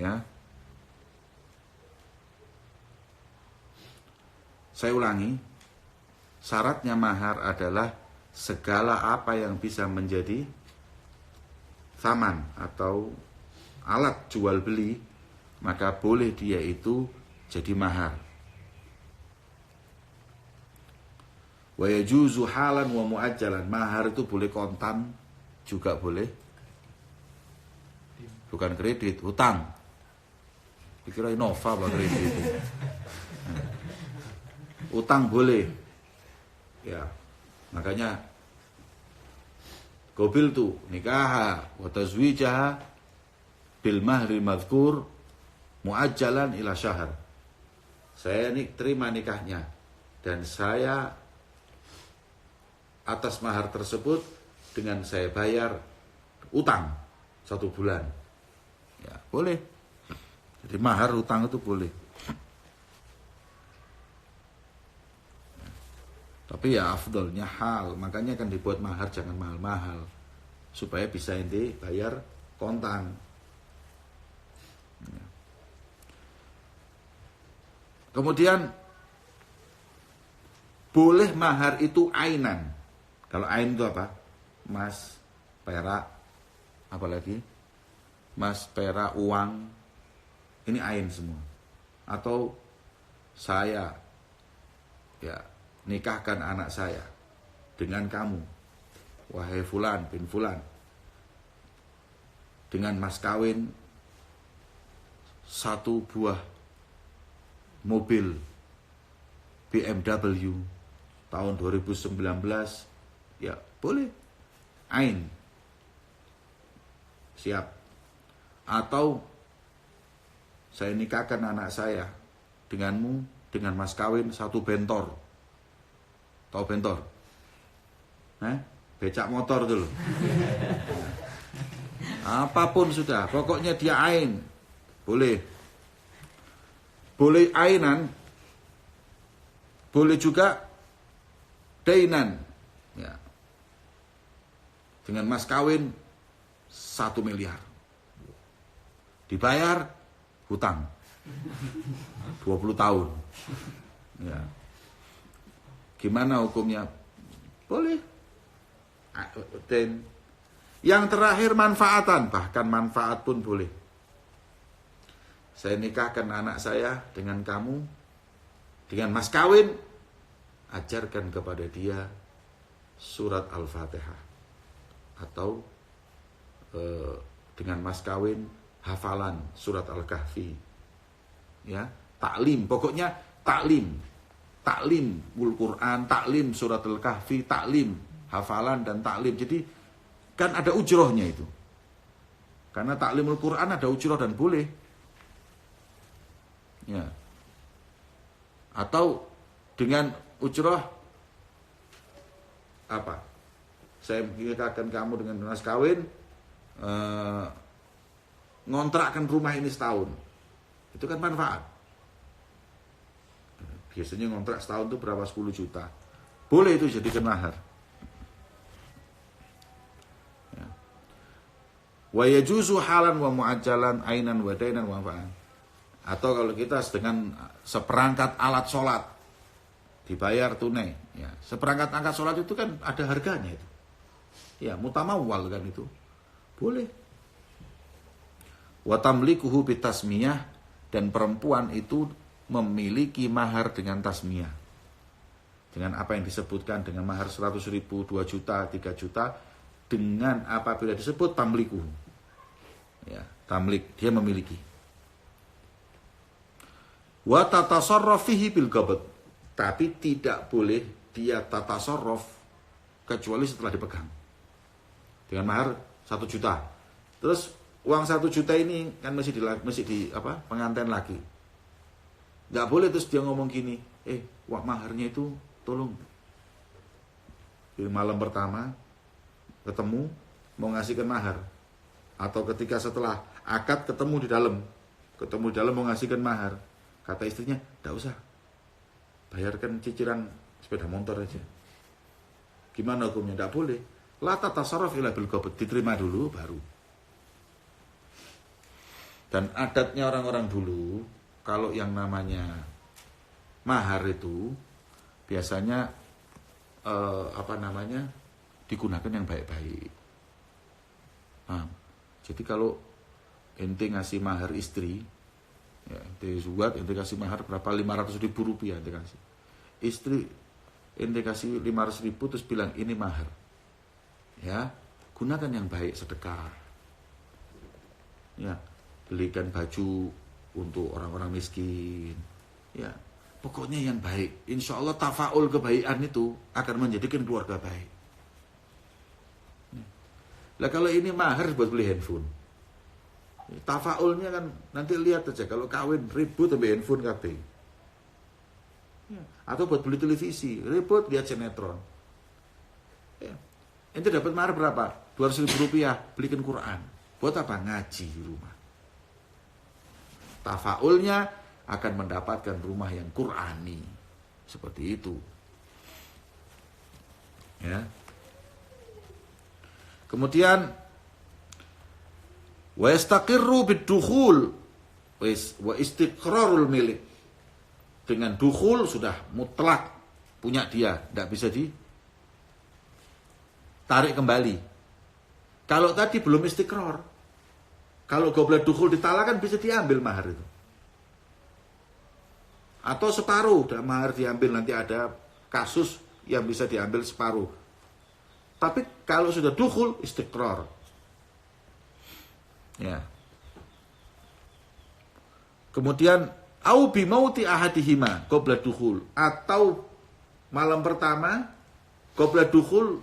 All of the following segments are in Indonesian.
Ya. Saya ulangi, syaratnya mahar adalah segala apa yang bisa menjadi saman atau alat jual beli, maka boleh dia itu jadi mahar. Wa yajuzu halan wa muajjalan. Mahar itu boleh kontan, juga boleh bukan kredit, hutang. Dikira Innova apa kredit. Utang boleh. Ya. Makanya qabil tu nikaha wa tazwijaha bil mahri madhkur muajjalan ila syahr. Saya terima nikahnya dan saya atas mahar tersebut dengan saya bayar utang 1 bulan. Ya, boleh. Jadi mahar utang itu boleh. Tapi ya afdolnya hal, makanya kan dibuat mahar jangan mahal-mahal supaya bisa ente bayar kontan. Ya. Kemudian boleh mahar itu ainan. Kalau ain itu apa? Emas, perak, apalagi emas, perak, uang. Ini ain semua. Atau saya ya nikahkan anak saya dengan kamu, wahai fulan bin fulan, dengan mas kawin 1 buah mobil BMW tahun 2019, ya boleh, ain, siap. Atau saya nikahkan anak saya denganmu dengan mas kawin 1 bentor. Tahu bentor? Becak motor dulu. Apapun sudah, pokoknya dia ain. Boleh. Boleh ainan. Boleh juga dainan. Ya. Dengan mas kawin 1 miliar. Dibayar hutang 20 tahun. Ya. Gimana hukumnya? Boleh. Dan yang terakhir manfaatan, bahkan manfaat pun boleh. Saya nikahkan anak saya dengan kamu, dengan mas kawin, ajarkan kepada dia surat Al-Fatihah. Atau dengan mas kawin, hafalan surat Al-Kahfi. Ya, taklim, pokoknya taklim. Taklim Al-Quran, taklim surat Al-Kahfi, taklim hafalan dan taklim. Jadi kan ada ujrohnya itu. Karena taklim Al-Quran ada ujroh dan boleh. Ya. Atau dengan ujroh apa? Saya nikahkan kamu dengan mas kawin, ngontrakkan rumah ini setahun. Itu kan manfaat. Biasanya ngontrak setahun itu berapa? 10 juta. Boleh itu jadikan mahar. Ya. Wa yajuzu halan wa muajjalan ainan wa dainan wa fa'an. Atau kalau kita dengan seperangkat alat sholat dibayar tunai. Ya. Seperangkat angkat sholat itu kan ada harganya itu. Ya, mutamawwal kan itu. Boleh. Wa tamlikuhu bitasmiyah, dan perempuan itu memiliki mahar dengan tasmiyah. Dengan apa yang disebutkan, dengan mahar 100 ribu, 2 juta, 3 juta, dengan apabila disebut tamliku. Ya, tamlik, dia memiliki. Wa tatasarraf fihi bil qabd. Tapi tidak boleh dia tatasarraf kecuali setelah dipegang. Dengan mahar 1 juta. Terus uang 1 juta ini kan masih di pengantin lagi. Nggak boleh terus dia ngomong gini, wah maharnya itu tolong. Di malam pertama ketemu mau ngasihkan mahar, atau ketika setelah akad ketemu di dalam mau ngasihkan mahar, kata istrinya, nggak usah, bayarkan cicilan sepeda motor aja. Gimana hukumnya? Nggak boleh. La tatasarraf ila bil qabd, diterima dulu baru. Dan adatnya orang-orang dulu, kalau yang namanya mahar itu biasanya digunakan yang baik-baik. Nah, jadi kalau ente ngasih mahar istri, ya, ente kasih mahar berapa? 500.000 rupiah ente kasih. Istri ente kasih 500.000 terus bilang ini mahar. Ya, gunakan yang baik, sedekah. Ya, belikan baju untuk orang-orang miskin. Ya, pokoknya yang baik. Insya Allah tafaul kebaikan itu akan menjadikan keluarga baik. Lah kalau ini mahar buat beli handphone, tafaulnya kan nanti lihat aja kalau kawin ribut ambil handphone kabeh. Ya. Atau buat beli televisi ribut lihat sinetron. Ya. Ente dapat mahar berapa? 200.000 rupiah belikan Quran. Buat apa? Ngaji di rumah. Tafaulnya akan mendapatkan rumah yang Qurani. Seperti itu. Ya. Kemudian wa yastaqirru bid-dukhul wa istiqrarul milik. Dengan dukhul sudah mutlak punya dia, tidak bisa ditarik kembali. Kalau tadi belum istiqrar, kalau qabla dukhul ditalakan bisa diambil mahar itu. Atau separuh dan mahar diambil, nanti ada kasus yang bisa diambil separuh. Tapi kalau sudah dukhul istiqrar. Ya. Kemudian au bi mauti ahadihima qabla dukhul, atau malam pertama qabla dukhul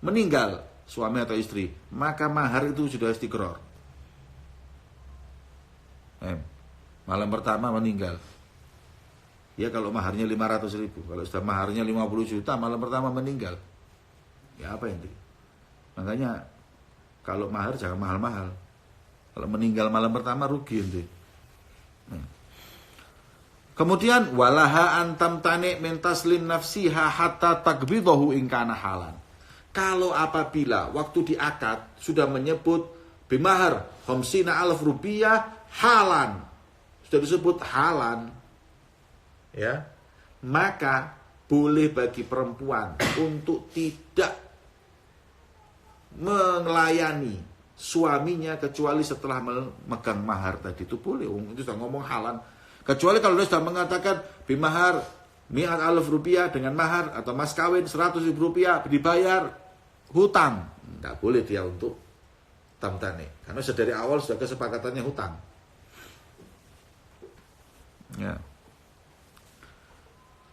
meninggal suami atau istri, maka mahar itu sudah istiqrar. Malam pertama meninggal. Ya kalau maharnya 500.000, kalau sudah maharnya 50 juta, malam pertama meninggal. Ya apa ini? Makanya kalau mahar jangan mahal-mahal. Kalau meninggal malam pertama rugi ente. Kemudian walaha antam tani min taslin nafsiha hatta takbidahu in kana halan. Kalau apabila waktu diakad sudah menyebut bimahar 50.000 rupiah halan, sudah disebut halan, ya, maka boleh bagi perempuan untuk tidak melayani suaminya kecuali setelah memegang mahar tadi. Itu boleh, itu sudah ngomong halan. Kecuali kalau dia sudah mengatakan bimahar 100.000 rupiah dengan mahar atau mas kawin 100.000 rupiah dibayar hutang, nggak boleh dia untuk tamtane, karena dari awal sudah kesepakatannya hutang. Ya.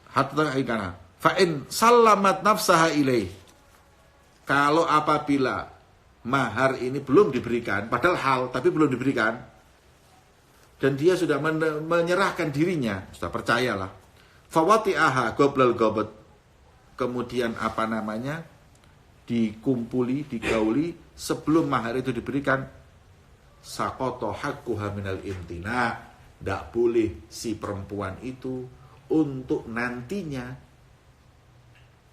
Hatta ikana fa in sallamat nafsaha ilaih. Kalau apabila mahar ini belum diberikan, padahal hal tapi belum diberikan, dan dia sudah menyerahkan dirinya, sudah percayalah, fawati'aha qoblal gobat, kemudian dikumpuli, digauli sebelum mahar itu diberikan, saqata haqquha minal imtina. Tidak boleh si perempuan itu untuk nantinya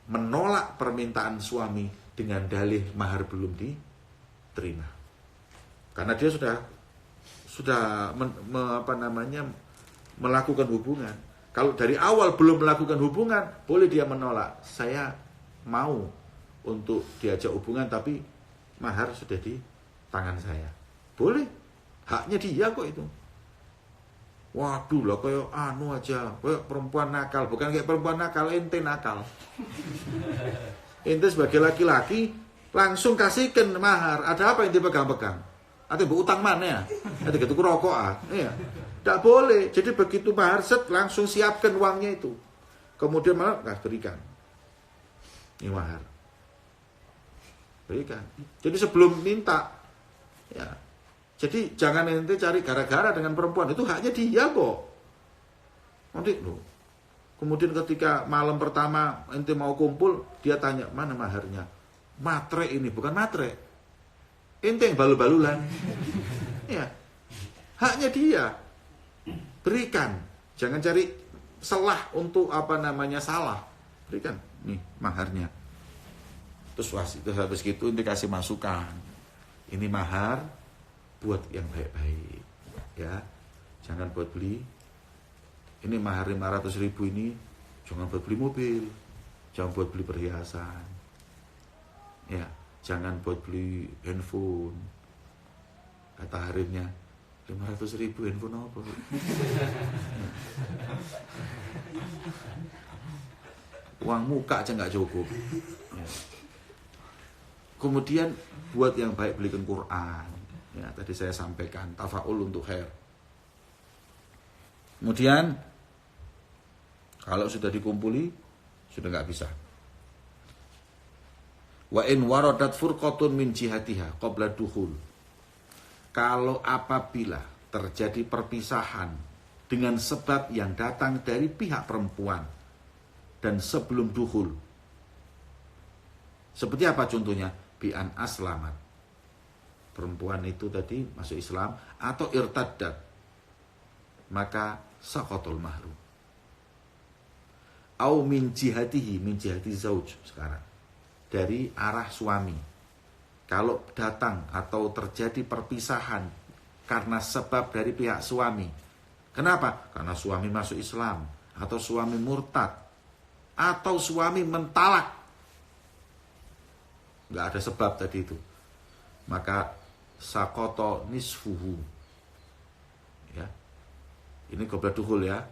menolak permintaan suami dengan dalih mahar belum diterima. Karena dia sudah melakukan hubungan. Kalau dari awal belum melakukan hubungan, boleh dia menolak. Saya mau untuk diajak hubungan tapi mahar sudah di tangan saya. Boleh. Haknya dia kok itu. Waduh lah kayak aja, kayak perempuan nakal, bukan kayak perempuan nakal, ente nakal. Ente sebagai laki-laki langsung kasihkan mahar. Ada apa yang dipegang-pegang? Ada utang mana ya? Ada gitu rokok iya. Tidak boleh. Jadi begitu mahar set langsung siapkan uangnya itu. Kemudian malah berikan. Ini mahar. Berikan. Jadi sebelum minta, ya. Jadi jangan ente cari gara-gara dengan perempuan, itu haknya dia kok. Nanti loh. Kemudian ketika malam pertama ente mau kumpul, dia tanya, "Mana maharnya?" Matre ini, bukan matre. Ente yang balu-balulan. Ya. Haknya dia. Berikan. Jangan cari celah untuk salah. Berikan nih maharnya. Terus habis gitu ente kasih masukan. Ini mahar buat yang baik-baik ya. Jangan buat beli ini mahar 500.000 ini, jangan buat beli mobil, jangan buat beli perhiasan ya, jangan buat beli handphone. Kata Harimnya, 500.000 handphone apa? Uang muka aja nggak cukup ya. Kemudian buat yang baik, belikan Quran ya, tadi saya sampaikan tafaul untuk khair. Kemudian kalau sudah dikumpuli sudah nggak bisa. Wa in waradat furqatun min jihatiha qabla dukhul. Kalau apabila terjadi perpisahan dengan sebab yang datang dari pihak perempuan dan sebelum dukhul. Seperti apa contohnya? Bi'an aslamat. Perempuan itu tadi masuk Islam atau irtaddat. Maka saqatul mahru. Au min jihatihi, min jihati zauj sekarang. Dari arah suami. Kalau datang atau terjadi perpisahan karena sebab dari pihak suami. Kenapa? Karena suami masuk Islam atau suami murtad atau suami mentalak. Nggak ada sebab tadi itu. Maka sakoto nisfuhu. Ya. Ini qabla dukhul ya.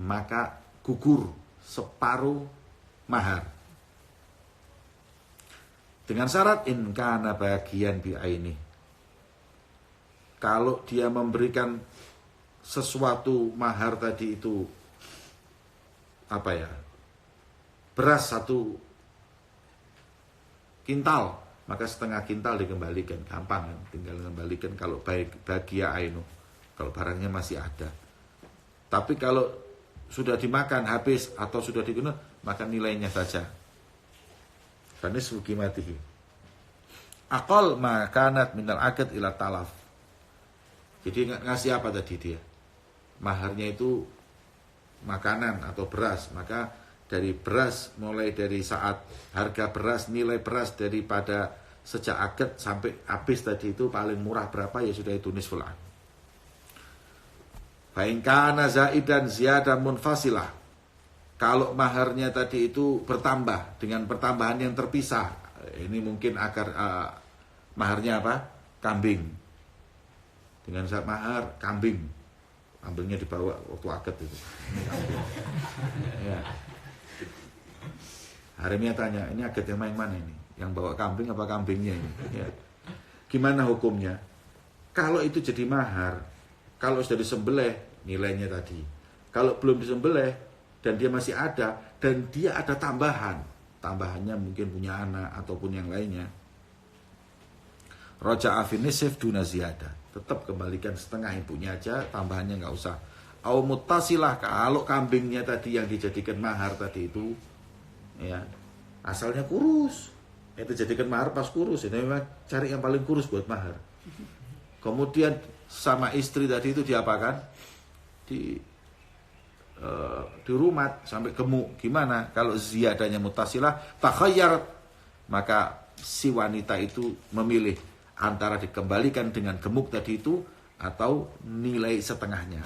Maka gugur separuh mahar. Dengan syarat in kana bagian bi'aini. Kalau dia memberikan sesuatu mahar tadi itu apa ya? Beras 1 kintal, maka setengah kintal dikembalikan, gampang kan? Tinggal kembalikan kalau baik bagia ainu, kalau barangnya masih ada. Tapi kalau sudah dimakan habis atau sudah digunakan, maka nilainya saja. Karena sugimatihi. Aqal makanat minal akad ila talaf. Jadi ngasih apa tadi dia? Maharnya itu makanan atau beras, maka dari beras, mulai dari saat harga beras, nilai beras daripada sejak akad sampai habis tadi itu paling murah berapa ya sudah itu nisful an. Fa in kana zaidan ziyadah munfasilah. Kalau maharnya tadi itu bertambah dengan pertambahan yang terpisah. Ini mungkin akar maharnya apa? Kambing. Dengan saat mahar kambing. Kambingnya dibawa waktu akad itu. Ya. Harimnya tanya, ini akad yang main mana ini? Yang bawa kambing apa kambingnya ini? Ya. Gimana hukumnya? Kalau itu jadi mahar, kalau sudah disembelih nilainya tadi. Kalau belum disembelih dan dia masih ada dan dia ada tambahan, tambahannya mungkin punya anak ataupun yang lainnya. Raja'a fi nisf duna ziyadah. Tetap kembalikan setengah ibunya aja, tambahannya nggak usah. Au muttasilah, kalau kambingnya tadi yang dijadikan mahar tadi itu ya asalnya kurus, itu jadikan mahar pas kurus, ini memang cari yang paling kurus buat mahar. Kemudian sama istri tadi itu diapakan? Di rumah sampai gemuk. Gimana? Kalau ziyadahnya mutasilah takhayyar, maka si wanita itu memilih antara dikembalikan dengan gemuk tadi itu atau nilai setengahnya.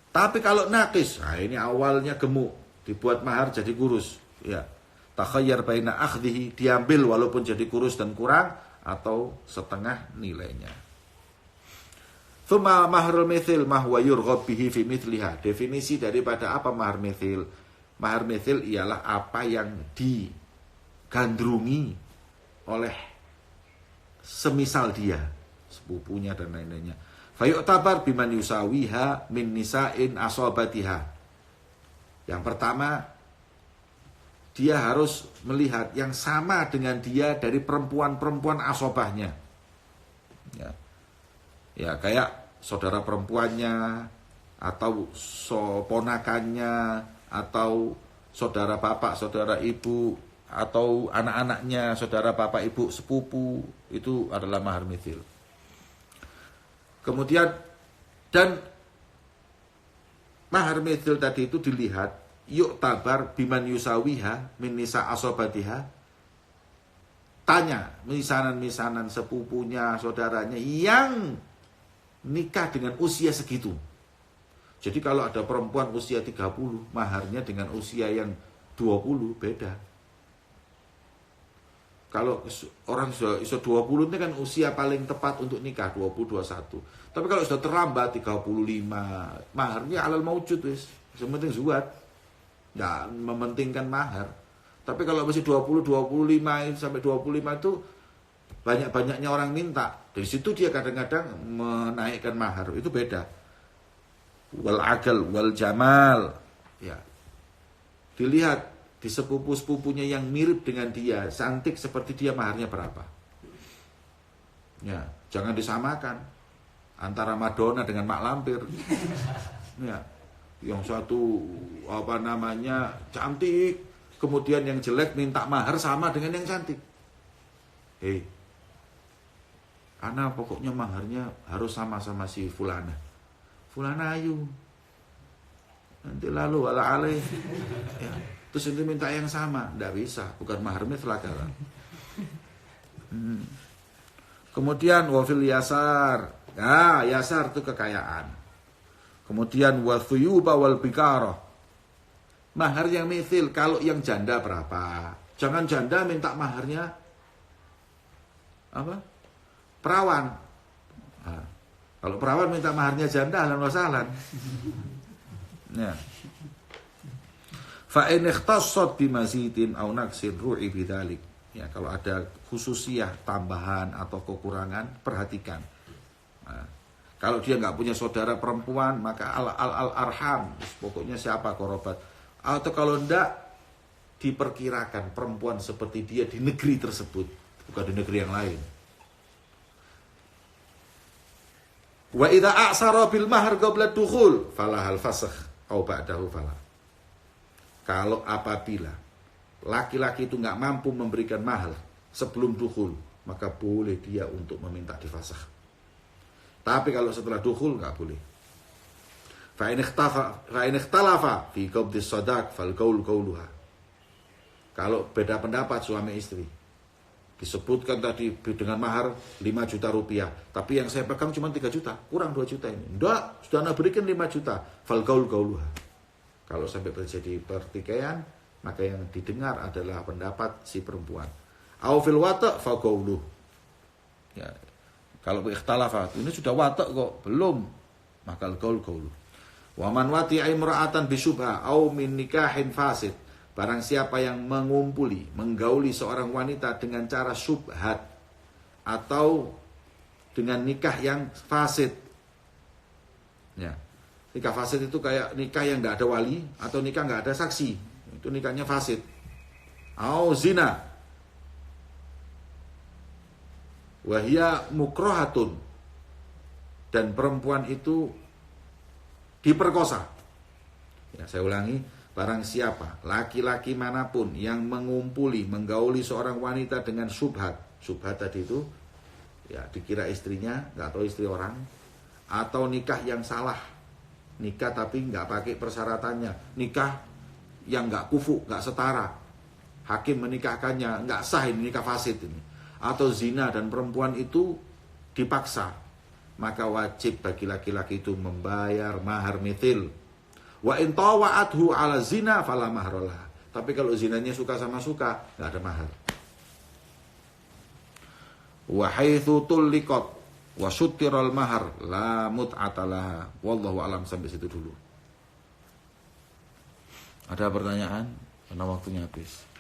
Tapi kalau nakis, nah ini awalnya gemuk, dibuat mahar jadi kurus, ya. Takhayyar baina akhdhihi, diambil walaupun jadi kurus dan kurang atau setengah nilainya. Tsumma mahrul mithil ma huwa yurghab bihi fi mithliha. Definisi daripada apa mahar mithil? Mahar mithil ialah apa yang digandrungi oleh semisal dia, sepupunya dan lain-lainnya. Fayu'tabar biman yusawiha min nisa'in asobatiha. Yang pertama, dia harus melihat yang sama dengan dia dari perempuan-perempuan asobahnya. Ya, kayak saudara perempuannya, atau ponakannya, atau saudara bapak, saudara ibu, atau anak-anaknya, saudara bapak, ibu, sepupu, itu adalah mahar mithil. Kemudian, dan mahar mithil tadi itu dilihat, yuk tabar biman yusawiha min nisa asobatiha, tanya misanan-misanan sepupunya, saudaranya yang nikah dengan usia segitu. Jadi kalau ada perempuan usia 30, maharnya dengan usia yang 20 beda. Kalau orang sudah 20 itu kan usia paling tepat untuk nikah, 20, 21. Tapi kalau sudah terlambat 35, maharnya alal maujud wis. Sementing zuat. Nggak mementingkan mahar. Tapi kalau masih 20, 25 sampai 25 itu banyak-banyaknya orang minta. Dari situ dia kadang-kadang menaikkan mahar. Itu beda. Wal akal wal jamal. Ya. Dilihat di sepupu-sepupunya yang mirip dengan dia, cantik seperti dia, maharnya berapa? Ya, jangan disamakan antara Madonna dengan Mak Lampir. Ya, yang satu cantik, kemudian yang jelek minta mahar sama dengan yang cantik. Ana pokoknya maharnya harus sama-sama si Fulana. Fulana ayu. Nanti lalu ala alih. Ya. Terus itu minta yang sama, tidak bisa, bukan mahar mithlakalah. Kemudian wafil yasar, yasar itu kekayaan. Kemudian wathuyuba wal bikaroh, mahar yang mithil. Kalau yang janda berapa? Jangan janda minta maharnya apa? Perawan. Nah, kalau perawan minta maharnya janda, ahlan wa sahlan. Ya. Fa in ikhtassat bi mazidin aw naqsin ru'i bidzalik. Ya, kalau ada khususiyah tambahan atau kekurangan, perhatikan. Nah, kalau dia nggak punya saudara perempuan, maka al arham, pokoknya siapa korobat. Atau kalau enggak, diperkirakan perempuan seperti dia di negeri tersebut, bukan di negeri yang lain. Wa idza a'sara bil mahr qabla dukhul falahal fasakh aw ba'dahu falah. Kalau apabila laki-laki itu nggak mampu memberikan mahar sebelum dukhul, maka boleh dia untuk meminta difasakh. Tapi kalau setelah dukhul nggak boleh. Fa in ikhtalafa fi qabdi sadaq fal qaul qauluha. Kalau beda pendapat suami istri, disebutkan tadi dengan mahar 5 juta rupiah, tapi yang saya pegang cuma 3 juta, kurang 2 juta ini. Enggak, sudah Anda berikan 5 juta, fal qaul qauluha. Kalau sampai terjadi pertikaian, maka yang didengar adalah pendapat si perempuan. Au fil wata' fa qauluh. Ya. Kalau ikhtalafa, ini sudah wata' kok, belum, maka qaul qauluh. Wa man wati'a imra'atan bisyubha au min nikahin fasid. Barang siapa yang mengumpuli, menggauli seorang wanita dengan cara syubhat atau dengan nikah yang fasid. Ya. Nikah fasid itu kayak nikah yang nggak ada wali atau nikah nggak ada saksi. Itu nikahnya fasid. Au zina. Wahia mukrohatun. Dan perempuan itu diperkosa. Ya, saya ulangi. Barang siapa, laki-laki manapun yang mengumpuli, menggauli seorang wanita dengan syubhat. Syubhat tadi itu, ya dikira istrinya, nggak tahu istri orang. Atau nikah yang salah. Nikah tapi nggak pakai persyaratannya, nikah yang nggak kufu, nggak setara, hakim menikahkannya nggak sah, ini nikah fasid ini. Atau zina dan perempuan itu dipaksa, maka wajib bagi laki-laki itu membayar mahar mithil. Wa in tawa'athu ala zina fala mahralah. Tapi kalau zinanya suka sama suka, nggak ada mahar. Wa haitsu tulliqat wa syuttiral mahar la mut'atalah. Wallahu alam, sampai situ dulu. Ada pertanyaan? Karena waktunya habis.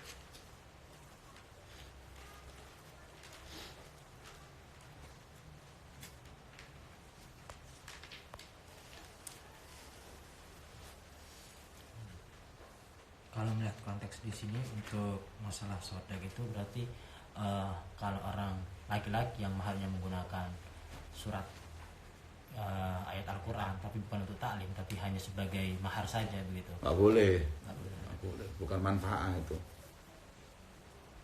Kalau melihat konteks di sini untuk masalah sodak itu berarti kalau orang laki-laki yang maharnya menggunakan surat ayat Al-Quran tapi bukan untuk taklim, tapi hanya sebagai mahar saja begitu. Nggak boleh. Nggak boleh. Bukan manfaat itu.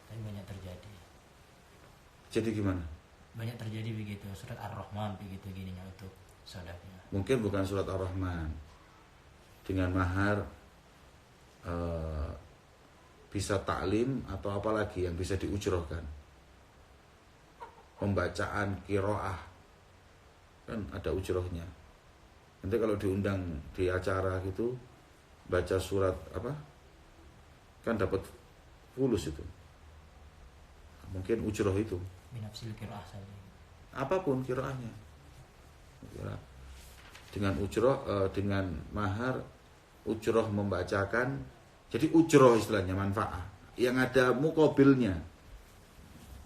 Tapi banyak terjadi. Jadi gimana? Banyak terjadi begitu, surat Ar-Rahman begitu gininya untuk sodaknya. Mungkin bukan surat Ar-Rahman. Dengan mahar bisa taklim atau apalagi yang bisa diujrohkan. pembacaan qiraah kan ada ujrohnya. Nanti kalau diundang di acara gitu baca surat apa kan dapat fulus itu. Mungkin ujroh itu. Binafsil qiraah saja. Apapun qiraahnya. Dengan ujroh dengan mahar ujroh membacakan. Jadi ujroh istilahnya manfaat yang ada muqabilnya.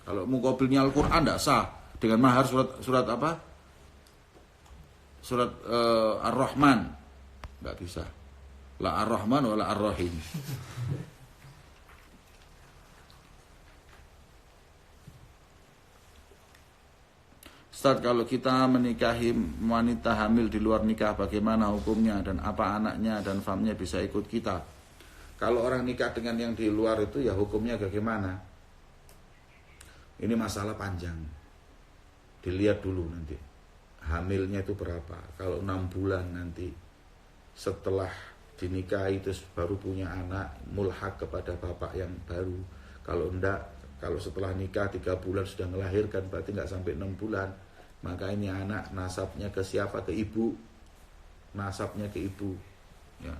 Kalau muqabilnya Al-Qur'an tidak sah. Dengan mahar surat apa? Surat Ar-Rahman enggak bisa. La Ar-Rahman wala Ar-Rahim. Ustaz, kalau kita menikahi wanita hamil di luar nikah bagaimana hukumnya dan apa anaknya dan famnya bisa ikut kita? Kalau orang nikah dengan yang di luar itu ya hukumnya bagaimana? Ini masalah panjang. Dilihat dulu nanti. Hamilnya itu berapa? Kalau 6 bulan nanti setelah dinikahi terus baru punya anak, mulhak kepada bapak yang baru. Kalau enggak, kalau setelah nikah 3 bulan sudah melahirkan berarti enggak sampai 6 bulan. Maka ini anak nasabnya ke siapa? Ke ibu. Nasabnya ke ibu. Ya.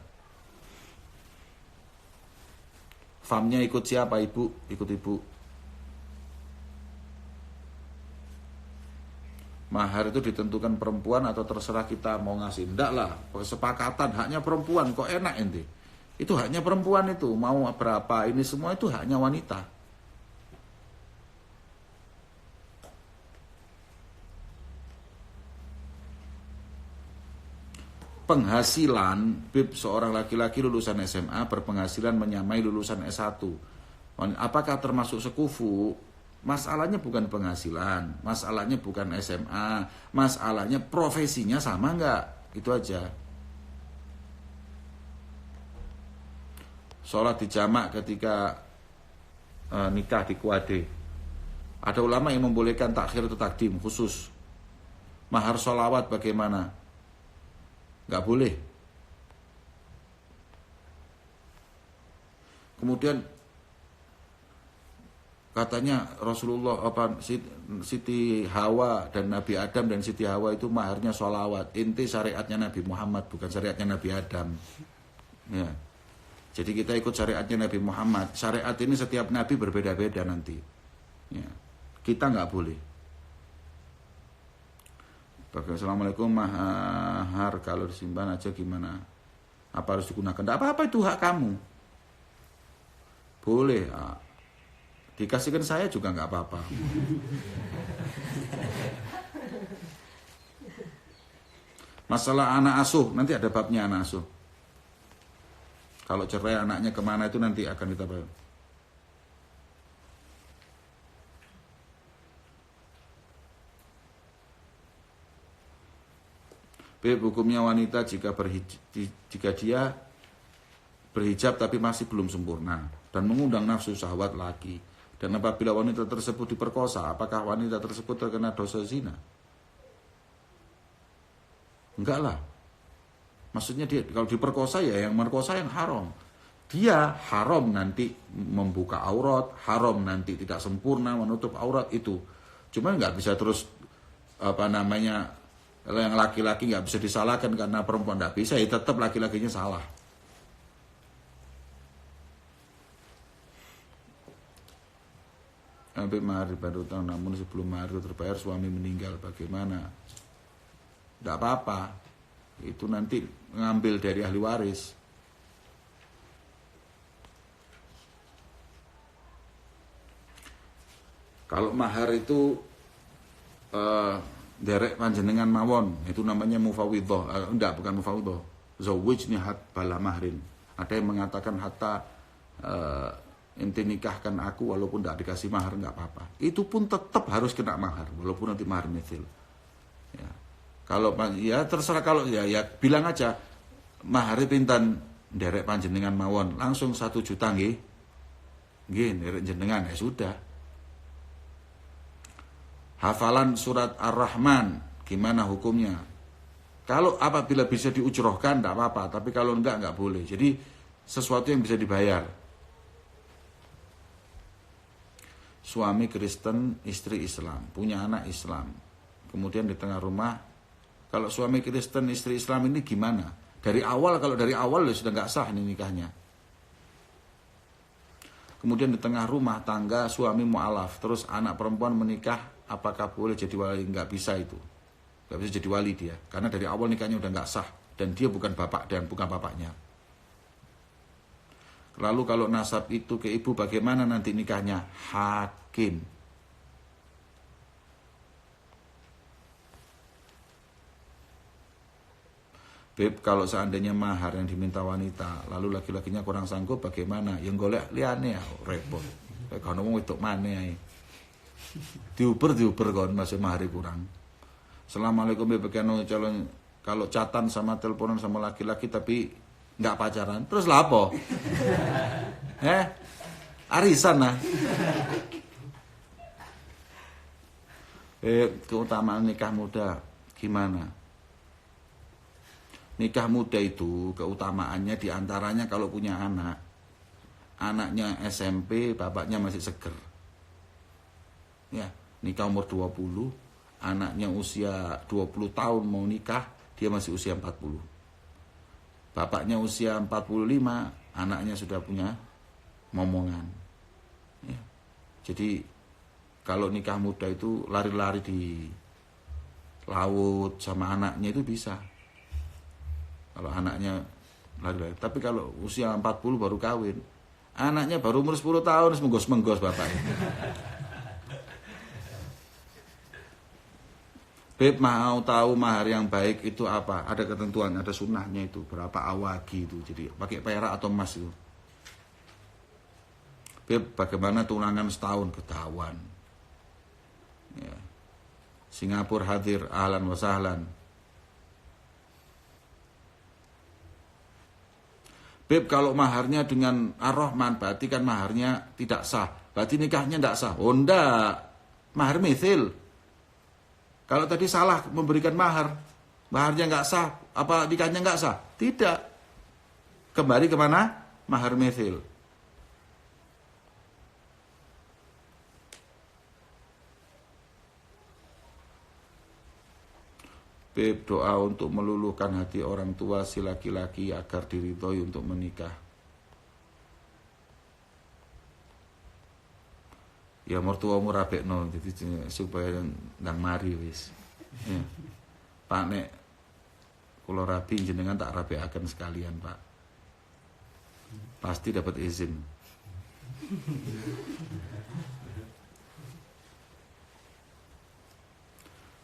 Famnya ikut siapa? Ibu. Ikut ibu. Mahar itu ditentukan perempuan atau terserah kita mau ngasih? Enggak lah. Kesepakatan haknya perempuan. Kok enak ente? Itu haknya perempuan itu. Mau berapa? Ini semua itu haknya wanita. Penghasilan Bib seorang laki-laki lulusan SMA berpenghasilan menyamai lulusan S1. Apakah termasuk sekufu? Masalahnya bukan penghasilan, masalahnya bukan SMA, masalahnya profesinya sama enggak? Itu aja. Sholat di jamak ketika nikah di kuade. Ada ulama yang membolehkan takhir atau takdim khusus. Mahar sholawat bagaimana? Nggak boleh. Kemudian katanya Rasulullah Siti Hawa dan Nabi Adam dan Siti Hawa itu maharnya sholawat. Inti syariatnya Nabi Muhammad bukan syariatnya Nabi Adam. Ya. Jadi kita ikut syariatnya Nabi Muhammad. Syariat ini setiap Nabi berbeda-beda nanti. Ya. Kita nggak boleh. Assalamualaikum, mahar kalau disimpan aja gimana? Apa harus digunakan? Tidak apa-apa, itu hak kamu. Boleh. Dikasihkan saya juga nggak apa-apa. Masalah anak asuh, nanti ada babnya anak asuh. Kalau cerai anaknya kemana itu nanti akan kita bahas. B. Hukumnya wanita jika dia berhijab tapi masih belum sempurna dan mengundang nafsu syahwat laki. Dan apabila wanita tersebut diperkosa, apakah wanita tersebut terkena dosa zina? Enggak lah. Maksudnya dia kalau diperkosa ya yang merkosa yang haram. Dia haram nanti membuka aurat, haram nanti tidak sempurna menutup aurat itu. Cuma nggak bisa terus kalau yang laki-laki nggak bisa disalahkan karena perempuan nggak bisa, ya tetap laki-lakinya salah. Sampai mahar baru tahun, namun sebelum mahar itu terbayar suami meninggal, bagaimana? Nggak apa-apa, itu nanti ngambil dari ahli waris. Kalau mahar itu derek panjenengan mawon, itu namanya mufawidhah. Enggak, bukan mufawidhah. Zawwijni hat bala mahrin. Ada yang mengatakan hatta ente nikahkan aku walaupun enggak dikasih mahar enggak apa-apa. Itu pun tetap harus kena mahar walaupun nanti mahar mithil. Ya. Kalau ya terserah, kalau ya bilang aja mahar pinten derek panjenengan mawon, langsung 1 juta nggih. Nggih, derek jenengan ya sudah. Hafalan surat Ar-Rahman, gimana hukumnya? Kalau apabila bisa diujrohkan, tidak apa-apa. Tapi kalau enggak boleh. Jadi sesuatu yang bisa dibayar. suami Kristen, istri Islam, punya anak Islam. Kemudian di tengah rumah, kalau suami Kristen, istri Islam ini gimana? Dari awal, kalau dari awal sudah nggak sah ini nikahnya. Kemudian di tengah rumah tangga suami mu'alaf, terus anak perempuan menikah, apakah boleh jadi wali? Nggak bisa itu. Nggak bisa jadi wali dia, karena dari awal nikahnya udah nggak sah dan dia bukan bapak dan bukan bapaknya. Lalu kalau nasab itu ke ibu, bagaimana nanti nikahnya? Hakim. Beb, kalau seandainya mahar yang diminta wanita, lalu laki-lakinya kurang sanggup, bagaimana? Yang golek liane ya, repot. Kalau ngomong itu mana ya? Diuber kon masih mahar kurang. Assalamualaikum beb, calon kalau chatan sama teleponan sama laki-laki tapi nggak pacaran, terus lapo? Arisan lah. Keutamaan nikah muda gimana? Nikah muda itu keutamaannya diantaranya kalau punya anak, anaknya SMP, bapaknya masih seger. Ya, nikah umur 20, anaknya usia 20 tahun mau nikah, dia masih usia 40. Bapaknya usia 45, anaknya sudah punya momongan. Ya. Jadi kalau nikah muda itu lari-lari di laut sama anaknya itu bisa. Kalau anaknya lari-lari. Tapi kalau usia 40 baru kawin, anaknya baru umur 10 tahun menggos-menggos bapaknya. Beb, mau tahu mahar yang baik itu apa? Ada ketentuan, ada sunnahnya itu. Berapa awagi itu. Jadi pakai perak atau emas itu. Beb, bagaimana tunangan setahun? Ketahuan. Ya. Singapura hadir, ahlan wa sahlan. Beb, kalau maharnya dengan ar-Rahman, berarti kan maharnya tidak sah. Berarti nikahnya tidak sah. Oh enggak, mahar mithil. Kalau tadi salah memberikan mahar, maharnya nggak sah, apa nikahnya nggak sah? Tidak. Kembali kemana? Mahar mithil. Beb, doa untuk meluluhkan hati orang tua si laki-laki agar diridhoi untuk menikah. Ya mertuamu rabekno, jadi supaya ndang mari wis. Ya. Pak nek kula rabi jenengan tak rabekaken sekalian, Pak. Pasti dapat izin.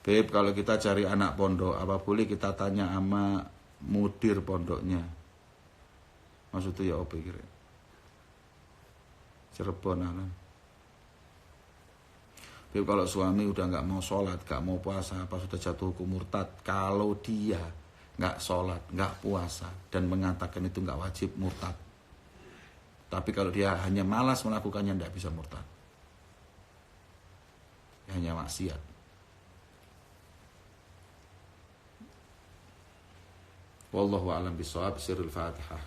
Beb, kalau kita cari anak pondok, apa boleh kita tanya sama mudir pondoknya? Maksudnya ya apa kira? Cirebon alam. Beb, kalau suami udah nggak mau sholat, nggak mau puasa, apa sudah jatuh hukum murtad? Kalau dia nggak sholat, nggak puasa, dan mengatakan itu nggak wajib, murtad. Tapi kalau dia hanya malas melakukannya, nggak bisa murtad. Hanya maksiat. Wallahu a'lam bishawab. Sirrul Fatihah.